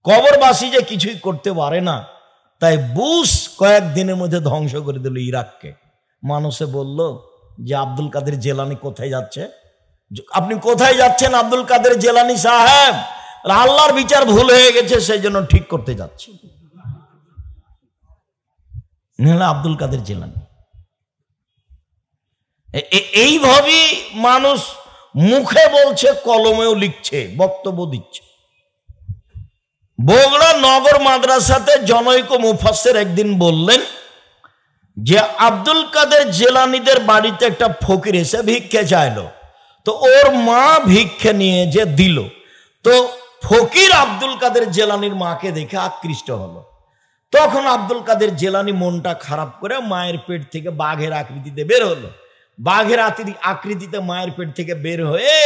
কবরবাসী যে কিছুই করতে পারে না, তাই বুশ কয়েকদিনের মধ্যে ধ্বংস করে দিল ইরাককে। মানুষে বলল যে আব্দুল কাদের জেলানি কোথায় যাচ্ছে? আপনি কোথায় যাচ্ছেন আব্দুল কাদের জেলানি সাহেব? আল্লাহর বিচার ভুল হয়ে গেছে, সেই জন্য ঠিক করতে যাচ্ছে। আব্দুল কাদের জেলানি এইভাবেই মানুষ মুখে বলছে, কলমেও লিখছে, বক্তব্য দিচ্ছে। বগুড়া নগর মাদ্রাসাতে জনৈক মুফাসসির একদিন বললেন যে আব্দুল কাদের জেলানিদের বাড়িতে একটা ফকির এসে ভিক্ষে চাইলো, তো ওর মা ভিক্ষে নিয়ে যে দিল, তো ফকির আব্দুল কাদের জেলানির মাকে দেখে আকৃষ্ট হলো। তখন আব্দুল কাদের জেলানি মনটা খারাপ করে মায়ের পেট থেকে বাঘের আকৃতিতে বের হলো। বাঘের আকৃতিতে মায়ের পেট থেকে বের হয়ে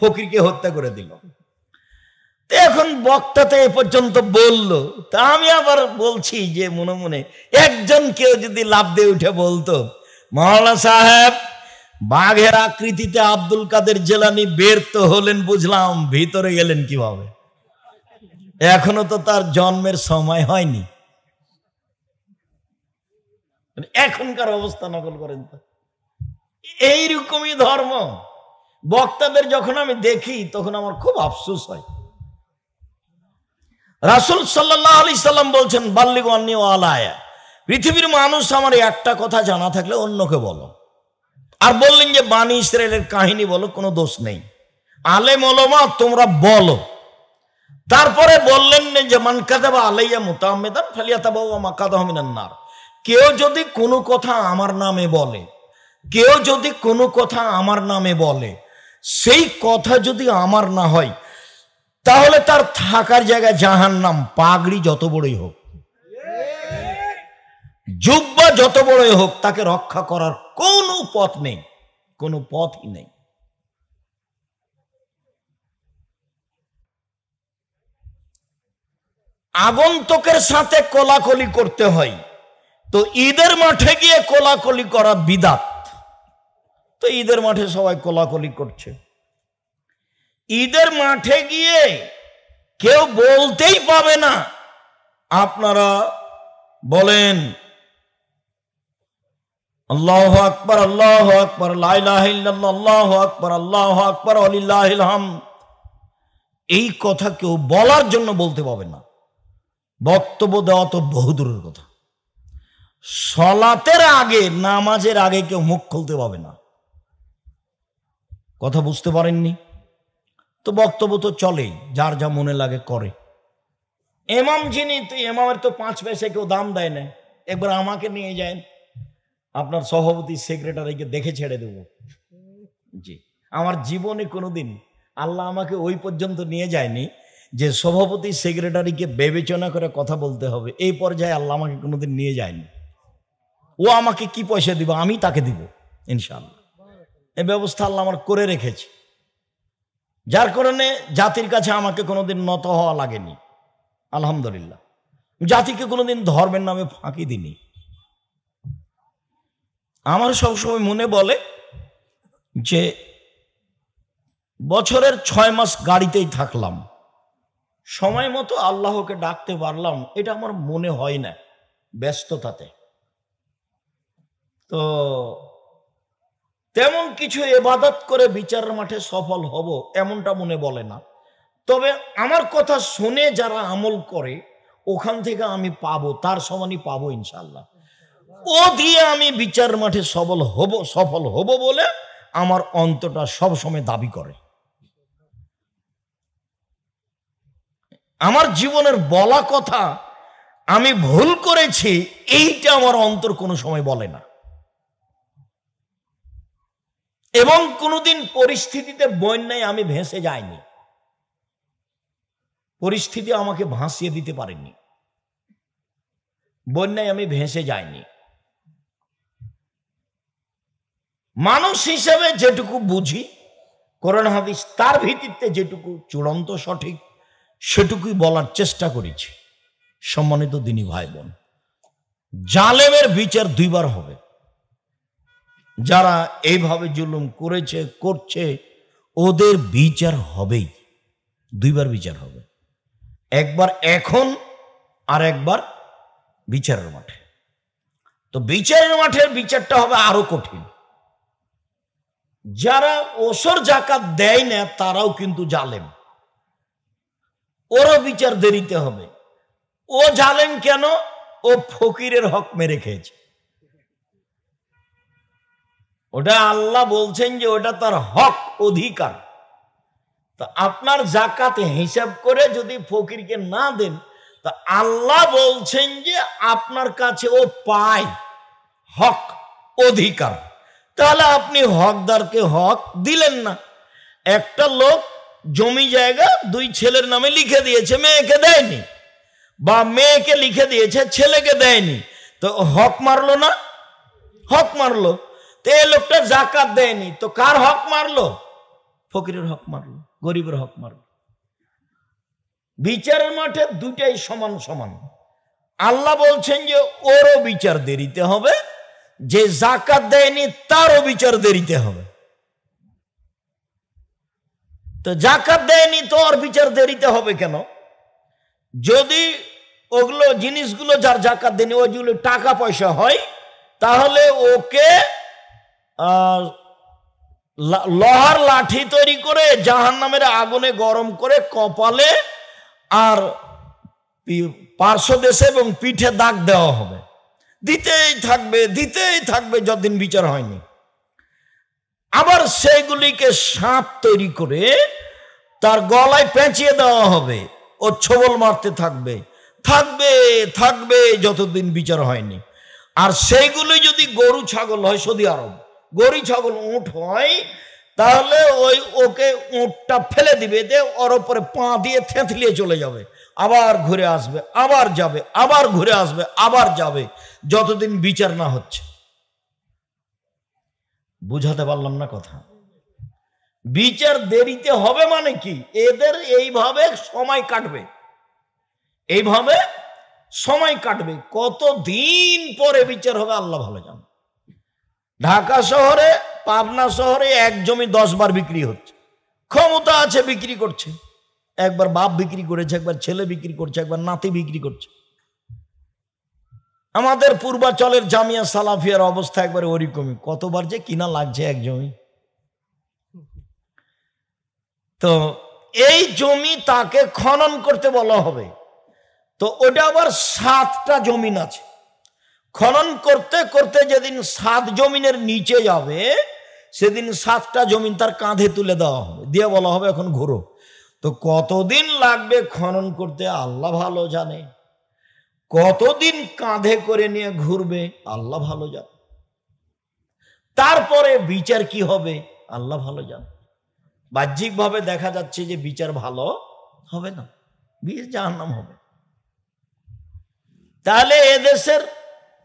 ফকিরকে হত্যা করে দিল। এখন বক্তাতে এ পর্যন্ত বলল, তা আমি আবার বলছি যে মনে মনে একজন কেউ যদি লাফ দিয়ে উঠে বলতো, মাওলানা সাহেব বাঘের আকৃতিতে আব্দুল কাদের জেলানি বের তো হলেন বুঝলাম, ভিতরে গেলেন কিভাবে? এখনো তো তার জন্মের সময় হয়নি। এখনকার অবস্থা নকল করেন তো। এইরকমই ধর্ম। বক্তাদের যখন আমি দেখি তখন আমার খুব আফসোস হয়। রাসূল সাল্লাল্লাহু আলাইহি সাল্লাম বলছেন, বাল্লিগু আন্নী ওয়া আলায়া, পৃথিবীর মানুষ আমার একটা কথা জানা থাকলে অন্যকে বলো। আর বললেন যে বানি ইসরায়েলের কাহিনী বলো, কোনো দোষ নেই, আলেম ওলামা তোমরা বলো। তারপরে বললেন যে মান কাযাবা আলাইয়া মুতাআম্মিদান ফালিয়াতাবাওয়া মাকাদাহু মিনান নার, কেউ যদি কোনো কথা আমার নামে বলে, কেউ যদি কোনো কথা আমার নামে বলে, সেই কথা যদি আমার না হয়, তাহলে তার থাকার জায়গা জাহান্নাম। পাগড়ি যত বড়ই হোক, জুব্বা যত বড়ই হোক, তাকে রক্ষা করার কোনো পথ নেই, কোনো পথই নেই। আগন্তুকের সাথে কোলাকুলি করতে হয়, তো ঈদের মাঠে গিয়ে কোলাকুলি করা বিদআত। তো ঈদের মাঠে সবাই কোলাকুলি করছে। ঈদের মাঠে গিয়ে কেউ বলতেই পাবে না আপনারা বলেন আল্লাহু আকবার, আল্লাহু আকবার, লা ইলাহা ইল্লাল্লাহ, আল্লাহু আকবার, আল্লাহু আকবার, ওয়ালিল্লাহিল হামদ। এই কথা কেউ বলার জন্য বলতে পাবে না। বক্তব্য দেওয়া তো বহুদূরের কথা। সলাতের আগে, নামাজের আগে কেউ মুখ খুলতে পাবে না। কথা বুঝতে পারেননি? তো বক্তব্য তো চলেই, যার যা মনে লাগে করে। ইমাম যিনি, তো ইমামের তো 5 পয়সা কেউ দাম দেয় না। একবার আমাকে নিয়ে যান, আপনার সভাপতি সেক্রেটারিকে দেখে ছেড়ে দেব। জি, আমার জীবনে কোনোদিন আল্লাহ আমাকে ওই পর্যন্ত নিয়ে যায়নি যে সভাপতি সেক্রেটারিকে বিবেচনা করে কথা বলতে হবে। এই পর্যায়ে আল্লাহ আমাকে কোনোদিন নিয়ে যায়নি। ও আমাকে কি পয়সা দিব, আমি তাকে দিব ইনশাআল্লাহ। এই ব্যবস্থা আল্লাহ আমার করে রেখেছে, যার কারণে জাতির কাছে আমাকে কোনোদিন নত হওয়া লাগেনি। আলহামদুলিল্লাহ। জাতিকে কোনোদিন ধর্মের নামে ফাঁকি দিনি। আমার সবসময় মনে বলে যে বছরের 6 মাস গাড়িতেই থাকলাম, সময় মতো আল্লাহকে ডাকতে পারলাম, এটা আমার মনে হয় না ব্যস্ততাতে। তো তেমন কিছু ইবাদত করে বিচারের মাঠে সফল হব এমনটা মনে বলে না। তবে আমার কথা শুনে যারা আমল করে ওখান থেকে আমি পাবো, তার সমানই পাবো ইনশাআল্লাহ। ও দিয়ে আমি বিচার মাঠে সফল হব বলে আমার অন্তরটা সবসময় দাবি করে। আমার জীবনের বলা কথা আমি ভুল করেছি, এইটা আমার অন্তর কোনো সময় বলে না। এবং কোনোদিন পরিস্থিতিতে বন্যায় আমি ভেসে যাইনি, পরিস্থিতি আমাকে ভাসিয়ে দিতে পারেনি, বন্যায় আমি ভেসে যাইনি। মানুষ হিসেবে যেটুকু বুঝি কোরআন হাদিস, তার ভিত্তিতে যেটুকু চূড়ান্ত সঠিক সেটুকুই বলার চেষ্টা করেছি। সম্মানিত দিনী ভাই বোন, জালেমের বিচার 2 বার হবে। যারা এইভাবে জুলুম করেছে, করছে, ওদের বিচার হবেই, 2 বার বিচার হবে। একবার এখন আর একবার বিচারের মাঠে। তো বিচারের মাঠের বিচারটা হবে আরো কঠিন। যারা ওসর জাকাত দেয় না তারাও কিন্তু জালেম, ওরও বিচার দেরিতে হবে। ও জালেম কেন? ও ফকিরের হক মেরে খেয়েছে। ওটা আল্লাহ বলছেন যে ওটা তার হক, অধিকার। তো আপনার জাকাতে হিসাব করে যদি ফকিরকে না দেন, তা আল্লাহ বলছেন যে আপনার কাছে ও পায় হক, অধিকার। তাহলে আপনি হকদারকে হক দিলেন না। একটা লোক জমি জায়গা দুই ছেলের নামে লিখে দিয়েছে, মেয়েকে দেয়নি, বা মেয়েকে লিখে দিয়েছে ছেলেকে দেয়নি, তো হক মারলো না? হক মারলো। তো এই লোকটা জাকাত দেয়নি, তো কার হক মারলো? ফকিরের হক মারলো, গরিবের হক মারলো। বিচারের মাঠে দুটাই সমান সমান। আল্লাহ বলছেন যে ওরও বিচার দেরিতে হবে, যে জাকাত দেয়নি তারও বিচার দেরিতে হবে। তো জাকাত দেয়নি তো ওর বিচার দেরিতে হবে কেন? যদি ওগুলো জিনিসগুলো যার জাকাত দেয়নি ওইগুলো টাকা পয়সা হয়, তাহলে ওকে লোহার লাঠি তৈরি করে জাহান্নামের আগুনে গরম করে কপালে আর পার্শ্বদেশে এবং পিঠে দাগ দেওয়া হবে। দিতেই থাকবে যতদিন বিচার হয়নি। আবার সেইগুলিকে সাপ তৈরি করে তার গলায় পেঁচিয়ে দেওয়া হবে, ও ছোবল মারতে থাকবে যতদিন বিচার হয়নি। আর সেইগুলি যদি গরু ছাগল হয়, সৌদি আরব গরু ছাগল উঁট হয়, তাহলে ওকে উঁটটা ফেলে দিবে, ওর ওপরে পা দিয়ে থেঁতলিয়ে চলে যাবে, আবার ঘুরে আসবে, আবার যাবে, আবার ঘুরে আসবে, আবার যাবে, যতদিন বিচার না হচ্ছে। বুঝাতে পারলাম না কথা? বিচার দেরিতে হবে মানে কি? এদের এইভাবে সময় কাটবে, কতদিন পরে বিচার হবে আল্লাহ ভালো জানে। ঢাকা শহরে, পাবনা শহরে এক জমি 10 বার বিক্রি হচ্ছে। ক্ষমতা আছে, বিক্রি করছে। একবার বাপ বিক্রি করেছে, একবার ছেলে বিক্রি করছে, একবার নাতি বিক্রি করছে। আমাদের পূর্বাচলের জামিয়া সালাফিয়ার অবস্থা একবারে ওরকমই, কতবার যে কিনা লাগছে এক জমি। তো এই জমি তাকে খনন করতে বলা হবে, তো ওটা আবার 7টা জমিন আছে। খনন করতে করতে যেদিন 7 জমিনের নিচে যাবে, সেদিন 7টা জমিন তার কাঁধে তুলে দেওয়া হবে, দিয়ে বলা হবে এখন ঘুরো। তো কতদিন লাগবে খনন করতে আল্লাহ ভালো জানে, কতদিন কাঁধে করে নিয়ে ঘুরবে আল্লাহ ভালো জানে। তারপরে বিচার কি হবে আল্লাহ ভালো জানে। বাহ্যিকভাবে দেখা যাচ্ছে যে বিচার ভালো হবে না, জাহান্নাম হবে। তাহলে এদেশের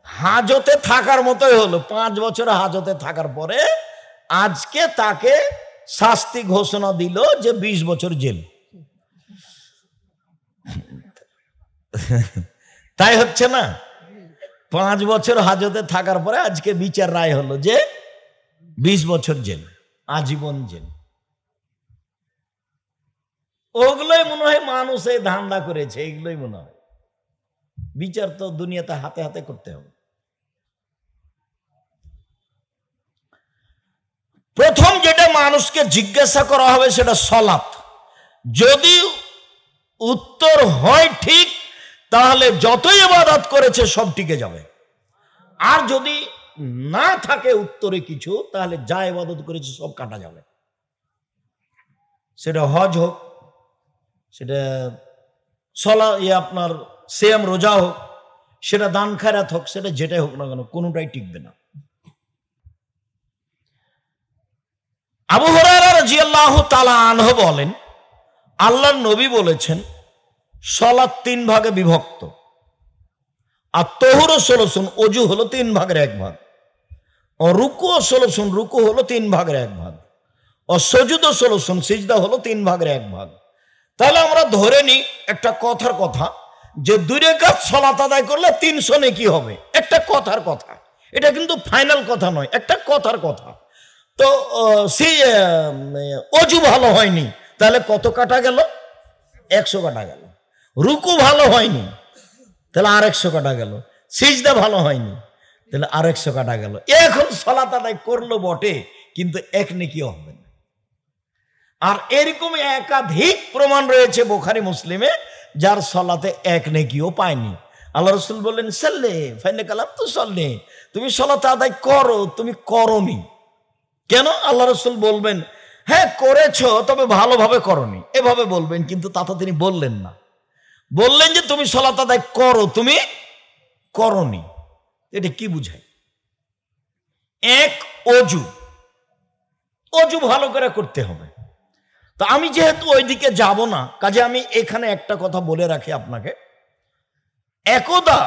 হাজতে থাকার মতোই হলো। 5 বছর হাজতে থাকার পরে আজকে তাকে শাস্তি ঘোষণা দিল যে 20 বছর জেল। তাই হচ্ছে না? 5 বছর হাজতে থাকার পরে আজকে বিচার রায় হলো যে 20 বছর জেল, আজীবন জেল। ওগুলোই মনে হয় মানুষ এই ধান্দা করেছে, এগুলোই মনে হয়। বিচার তো দুনিয়াতে হাতে হাতে করতে হবে। প্রথম যেটা মানুষকে জিজ্ঞাসা করা হবে সেটা সলাত। যদি উত্তর হয় ঠিক, তাহলে যতই ইবাদত করেছে সব টিকে যাবে। আর যদি না থাকে উত্তরে কিছু, তাহলে যা ইবাদত করেছে সব কাটা যাবে। সেটা হজ হোক, সেটা আপনার সিয়াম রোজা হোক, সেটা দান খায়রাত হোক, সেটা যেটাই হোক না কেন, কোনোটাই টিকবে না। আবু হুরায়রা রাদিয়াল্লাহু তাআলা আনহু বলেন, আল্লাহর নবী বলেছেন সালাত 3 ভাগে বিভক্ত। আর তহুর 16 অজু হলো 3 ভাগের 1 ভাগ, ও রুকু 16 রুকু হলো 3 ভাগের 1 ভাগ, ও সুজুদ 16 সিজদা হলো 3 ভাগের 1 ভাগ। তাহলে আমরা ধরে নিই একটা কথার কথা, যে 2 রাকাত সালাত আদায় করলে 300 নেকি হবে। একটা কথার কথা, এটা কিন্তু ফাইনাল কথা নয়, একটা কথার কথা। তো অজু ভালো হয়নি, তাহলে কত কাটা গেল? 100 কাটা গেল। রুকু ভালো হয়নি, তাহলে আর 100 কাটা গেল। সিজদা ভালো হয়নি, তাহলে আর 100 কাটা গেল। এখন সালাত আদায় করলো বটে, কিন্তু এক নেকিও হবে না। আর এরকম একাধিক প্রমাণ রয়েছে বুখারী মুসলিমে, যার সালাতে এক নেকিও পায়নি। আল্লাহ রাসূল বললেন, সাল্লে ফাইন্না কালাম তো সাল্লে, তুমি সালাত আদায় করো, তুমি করনি কেন? আল্লাহ রাসূল বলবেন, হ্যাঁ করেছো, তবে ভালোভাবে করনি, এভাবে বলবেন, কিন্তু তা তো তিনি বললেন না। বললেন যে তুমি সালাত আদায় করো, তুমি করনি। এটা কি বুঝায়? এক, অজু ভালো করে করতে হবে। তো আমি যেহেতু ওইদিকে যাব না, কাজে আমি এখানে একটা কথা বলে রাখি আপনাকে। একদা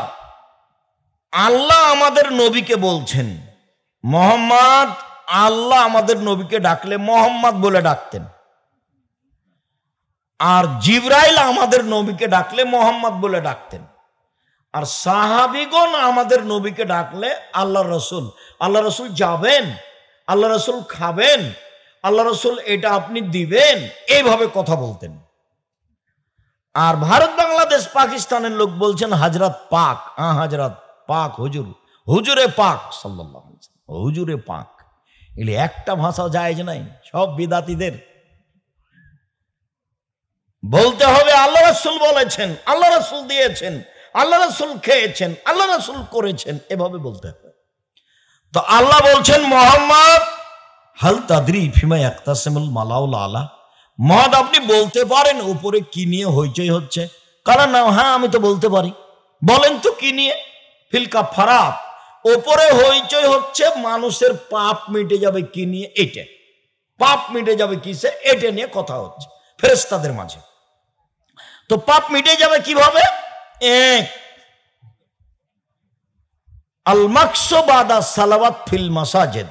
আল্লাহ আমাদের নবীকে বলছেন, মোহাম্মদ, আল্লাহ আমাদের নবীকে ডাকলে মোহাম্মদ বলে ডাকতেন, আর জিবরাইল আমাদের নবীকে ডাকলে মোহাম্মদ বলে ডাকতেন, আর সাহাবীগণ আমাদের নবীকে ডাকলে আল্লাহ রসুল। আল্লাহ রসুল যাবেন, আল্লাহ রসুল খাবেন, আল্লাহ রসুল এটা আপনি দিবেন, এইভাবে কথা বলতেন। আর ভারত, বাংলাদেশ, পাকিস্তানের লোক বলছেন হাজরাত পাক, হাজরাত পাক, হুজুর, হুজুরে পাক সাল্লাল্লাহু আলাইহি ওয়াসাল্লাম, হুজুরে পাক। এগুলি একটা ভাষা জায়েজ নাই, সব বিদাতীদের। বলতে হবে আল্লাহ রাসূল বলেছেন, আল্লাহ রাসূল দিয়েছেন, আল্লাহ রাসূল খেয়েছেন, আল্লাহ রাসূল করেছেন, এভাবে বলতে হবে। তো আল্লাহ বলছেন, মুহাম্মদ হাল তাদরি ফিমা ইয়াকতাসিমুল মালাউল আলা, মহাদ আপনি বলতে পারেন উপরে কি নিয়ে হইচই হচ্ছে? কারণ না, হ্যাঁ আমি তো বলতে পারি। বলেন তো কি নিয়ে? ফিল কাফারাত, ওপরে হইচই হচ্ছে মানুষের পাপ মিটে যাবে কি নিয়ে? এটা পাপ মিটে যাবে কিসে? এটা নিয়ে কথা হচ্ছে ফেরেশতাদের মাঝে। তো পাপ মিটে যাবে কিভাবে? এক, আল মাকসু বাদা সালাওয়াত ফিল মাসাজিদ,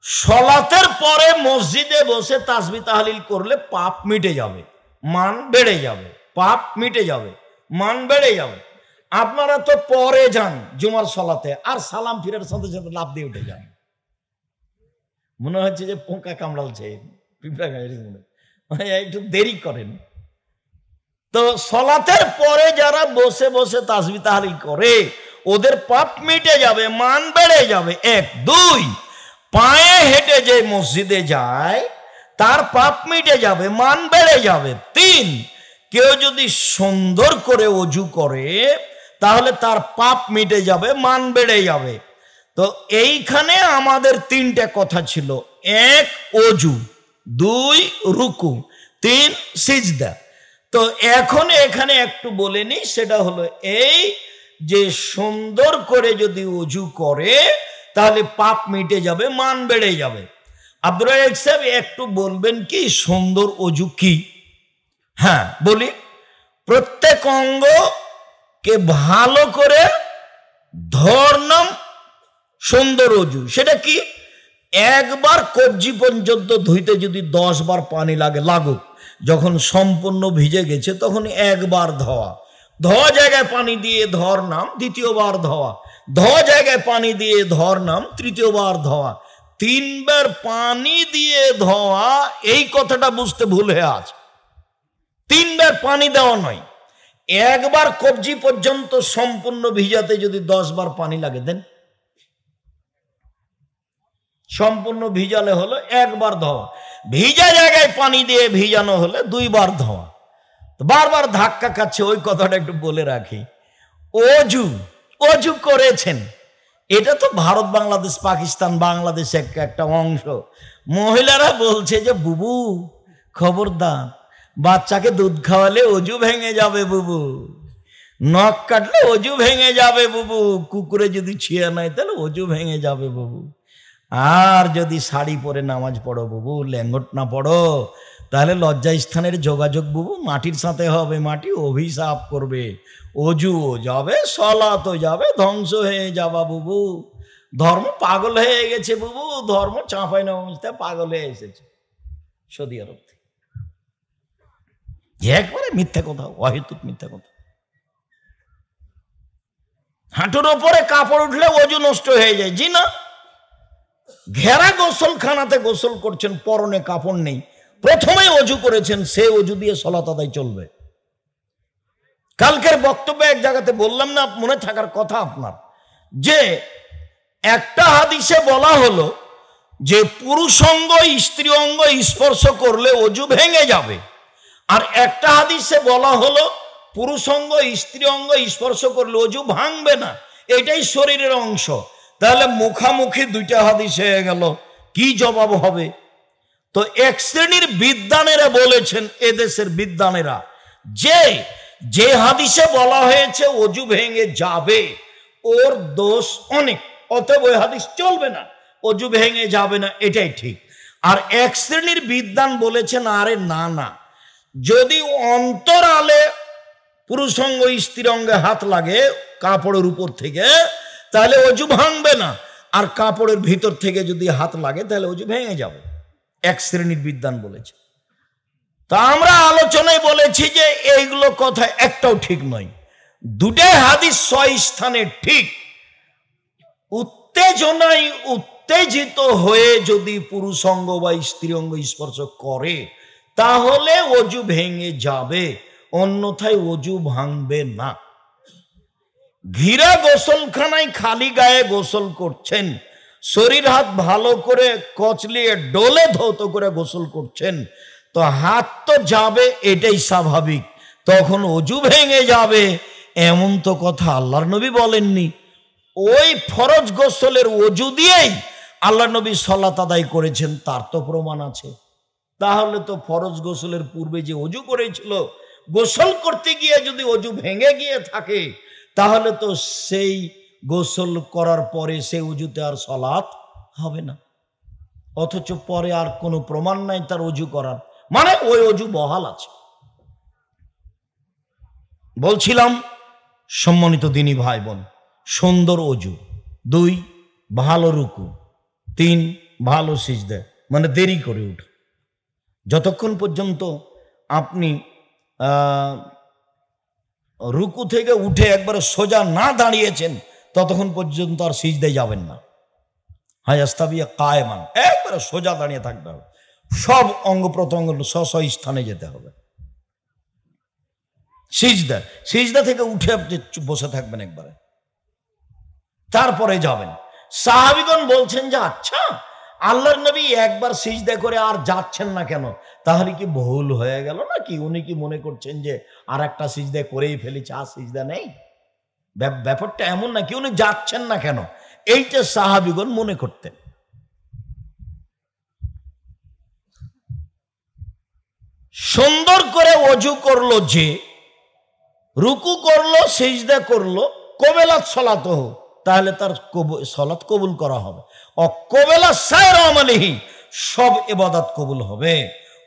সালাতের পরে মসজিদে বসে তাসবিহ তাহলিল করলে পাপ মিটে যাবে, মান বেড়ে যাবে, পাপ মিটে যাবে, মান বেড়ে যাবে। আপনারা তো পরে যান জুমার সালাতে, আর সালাম ফিরার সাথে সাথে লাফ দিয়ে উঠে যান, মনে হচ্ছে যে পোকা কামড়ালছে, পিঁপড়া কামড়ালছে, একটু দেরি করেন। তো সালাতের পরে যারা বসে বসে তাসবিহ তাহলিল করে ওদের পাপ মিটে যাবে, মান বেড়ে যাবে। এক, দুই, পায়ে হেঁটে যে মসজিদে যায় তার পাপ মিটে যাবে, মান বেড়ে যাবে। তিন, কেউ যদি সুন্দর করে ওযু করে তাহলে তার পাপ মিটে যাবে, মান বেড়ে যাবে। তো এইখানে আমাদের তিনটে কথা ছিল। এক, ওযু, দুই, রুকু, তিন, সিজদা। তো এখন এখানে একটু বলে নি, সেটা হলো এই যে সুন্দর করে যদি ওযু করে তাহলে পাপ মিটে যাবে, মান বেড়ে যাবে। আব্দুর রাজ্জাক সাহেব একটু বলবেন কি সুন্দর ওযু কি? হ্যাঁ বলি, প্রত্যেক অঙ্গকে ভালো করে ধরলাম, সুন্দর ওযু। সেটা কি? একবার কবজি পর্যন্ত ধুইতে যদি 10 বার পানি লাগে লাগুক, যখন সম্পূর্ণ ভিজে গেছে তখন একবার ধোয়া, ধোয়া জায়গায় পানি দিয়ে ধরলাম, দ্বিতীয়বার ধোয়া, ধোয়া জায়গায় পানি দিয়ে ধরলাম, তৃতীয়বার ধোয়া, 3 বার পানি দিয়ে ধোয়া। এই কথাটা বুঝতে ভুল হয়ে আছে। 3 বার পানি দেওয়া নয়, একবার কবজি পর্যন্ত সম্পূর্ণ ভিজাতে যদি 10 বার পানি লাগে দেন, সম্পূর্ণ ভিজালে হলো একবার ধোয়া, ভিজা জায়গায় পানি দিয়ে ভিজানো হলে 2 বার ধোয়া। বারবার ধাক্কা খাচ্ছে, ওই কথাটা একটু বলে রাখি। ওযু করেছেন, এটা তো ভারত, বাংলাদেশ, পাকিস্তান, বাংলাদেশ একটা অংশ। মহিলারা বলছে যে বুবু খবরদার, বাচ্চাকে দুধ খাওয়ালে ওযু ভেঙে যাবে বুবু, নখ কাটলে ওযু ভেঙে যাবে বুবু, কুকুরে যদি ছিঁড়ে নেয় তাহলে ওযু ভেঙে যাবে বুবু, আর যদি শাড়ি পরে নামাজ পড়ো বুবু, লেঙ্গট না পড়ো তাহলে লজ্জাস্থানের যোগাযোগ বুবু মাটির সাথে হবে, মাটি অভিশাপ করবে, ওযুও যাবে, সালাতও যাবে, ধ্বংস হয়ে যাবা বুবু, ধর্ম পাগল হয়ে গেছে বুবু, ধর্ম চাঁপাই নবাবগঞ্জে পাগল হয়ে এসেছে সৌদি আরব থেকে। একবারে মিথ্যা কথা, অহেতুক মিথ্যা কথা। হাঁটুর ওপরে কাপড় উঠলে ওযু নষ্ট হয়ে যায়? জি না। ঘেরা গোসলখানাতে গোসল করছেন, পরনে কাপড় নেই, প্রথমে ওযু করেছেন, সে ওযু দিয়ে সালাত আদায় চলবে। কালকের বক্তব্যে এক জায়গাতে বললাম না, মনে থাকার কথা আপনার, যে একটা হাদিসে বলা হলো যে পুরুষ অঙ্গ স্ত্রী অঙ্গ স্পর্শ করলে অজু ভেঙে যাবে, আর একটা হাদিসে বলা হলো পুরুষ অঙ্গ স্ত্রী অঙ্গ স্পর্শ করলে অজু ভাঙবে না, এটাই শরীরের অংশ। তাহলে মুখামুখি দুইটা হাদিস হয়ে গেল, কি জবাব হবে? তো এক শ্রেণীর বিদ্বানেরা বলেছেন, এদেশের বিদ্বানেরা, যে হাদিসে বলা হয়েছে অজু ভেঙে যাবে ওর দোষ অনেক, অতএব ওই হাদিস চলবে না, অজু ভেঙে যাবে না, এটাই ঠিক। আর এক শ্রেণীর বিদ্বান বলেছেন, আরে না না, যদি অন্তরালে পুরুষ অঙ্গ স্ত্রী অঙ্গে হাত লাগে কাপড়ের উপর থেকে, তাহলে অজু ভাঙবে না, আর কাপড়ের ভিতর থেকে যদি হাত লাগে তাহলে অজু ভেঙে যাবে, এক শ্রেণীর বিদ্বান বলেছে। তা আমরা আলোচনায় বলেছি যে এইগুলো কথা একটাও ঠিক নয়, দুটাই হাদিস স্থানে ঠিক। উত্তেজনায় উত্তেজিত হয়ে যদি পুরুষ অঙ্গ বা স্ত্রী অঙ্গ স্পর্শ করে তাহলে অজু ভেঙে যাবে, অন্যথায় অজু ভাঙবে না। ঘিরা গোসলখানায় খালি গায়ে গোসল করছেন, শরীর হাত ভালো করে কচলিয়ে ডোলে ধৌত করে গোসল করছেন, তো হাত তো যাবে, এটাই স্বাভাবিক, তখন অজু ভেঙে যাবে এমন তো কথা আল্লাহর নবী বলেননি। ওই ফরজ গোসলের অজু দিয়েই আল্লাহর নবী সালাত আদায় করেছেন, তার তো প্রমাণ আছে। তাহলে তো ফরজ গোসলের পূর্বে যে অজু করেছিল, গোসল করতে গিয়ে যদি অজু ভেঙে গিয়ে থাকে, তাহলে তো সেই গোসল করার পরে সেই অজুতে আর সালাত হবে না, অথচ পরে আর কোনো প্রমাণ নাই তার অজু করার, মানে ওই অজু বহাল আছে। বলছিলাম সম্মানিত দিনী ভাই বোন, সুন্দর অজু, 2 ভালো রুকু, 3 ভালো সিজদা, মানে দেরি করে উঠা। যতক্ষণ পর্যন্ত আপনি রুকু থেকে উঠে একবারে সোজা না দাঁড়িয়েছেন ততক্ষণ পর্যন্ত আর সিজদায় যাবেন না। হায়াস্তাবিয়া কায়মান, একবারে সোজা দাঁড়িয়ে থাকতে হবে, সব অঙ্গ প্রত্যঙ্গ স্ব স্থানে যেতে হবে। সিজদা থেকে উঠে আপনি বসে থাকবেন একবারে, তারপরে যাবেন। সাহাবীগণ বলছেন যে আচ্ছা, আল্লাহর নবী একবার সিজদা করে আর যাচ্ছেন না কেন? তাহলে কি ভুল হয়ে গেল নাকি? উনি কি মনে করছেন যে আর একটা সিজদা করেই ফেলেছে, আর সিজদা নেই? ব্যাপারটা এমন নাকি, উনি যাচ্ছেন না কেন, এইটা সাহাবীগণ মনে করতেন। সুন্দর করে অজু করলো, যে রুকু করলো, সিজদা করলো, কবেলাত সলাত হোক, তাহলে তার সলাত কবুল করা হবে। অকবেলা সায়রা আমালিহি, সব ইবাদত কবুল হবে।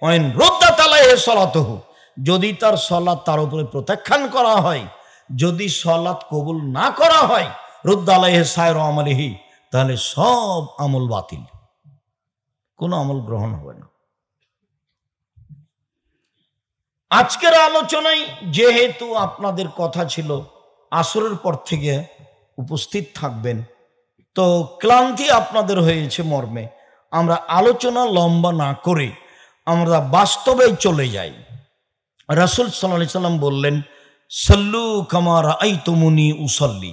ওয়াইন রুদ্দাত আলাইহি সলাতুহু, যদি তার সলাত তার উপরে প্রত্যাখ্যান করা হয়, যদি সলাত কবুল না করা হয়, রুদ্দা আলাইহি সায়রা আমালিহি, তাহলে সব আমল বাতিল, কোনো আমল গ্রহণ হবে না। আজকের আলোচনায় যেহেতু আপনাদের কথা ছিল আসরের পর থেকে উপস্থিত থাকবেন, তো ক্লান্তি আপনাদের হয়েছে মর্মে আমরা আলোচনা লম্বা না করে আমরা বাস্তবে চলে যাই। রাসূল সাল্লাল্লাহু আলাইহি সাল্লাম বললেন, সাল্লু কামা রাআইতুমুনি উসাল্লি,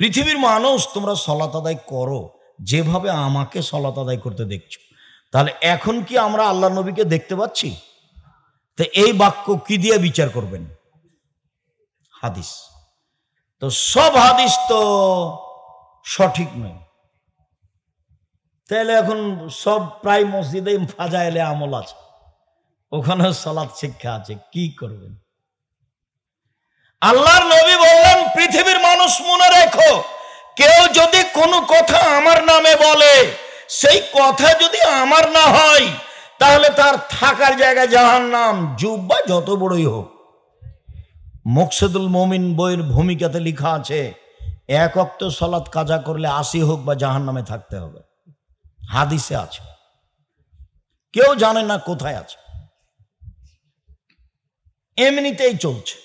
পৃথিবীর মানুষ তোমরা সালাত আদায় করো যেভাবে আমাকে সালাত আদায় করতে দেখছো। তাহলে এখন কি আমরা আল্লাহ নবীকে দেখতে পাচ্ছি? তো এই বাক্য কি দিয়ে বিচার করবেন? হাদিস। তো সব হাদিস তো সঠিক নয়, তাহলে এখন সব প্রায় মসজিদে ফাজাইলে আমল আছে, ওখানে সালাত শিক্ষা আছে, কি করবেন? আল্লাহর নবী বললেন, পৃথিবীর মানুষ মনে রেখো, কেউ যদি কোনো কথা আমার নামে বলে, সেই কথা যদি আমার না হয়, তাহলে তার থাকার জায়গায় জাহান্নাম, জুব্বা যত বড়ই হোক। মুকসিদুল মুমিন বইয়ের ভূমিকাতে লেখা আছে, 1 ওয়াক্ত সালাত কাজা করলে 80 হোক বা জাহান্নামে থাকতে হবে, হাদিসে আছে, কেউ জানে না কোথায় আছে, এমনিতেই চলছে।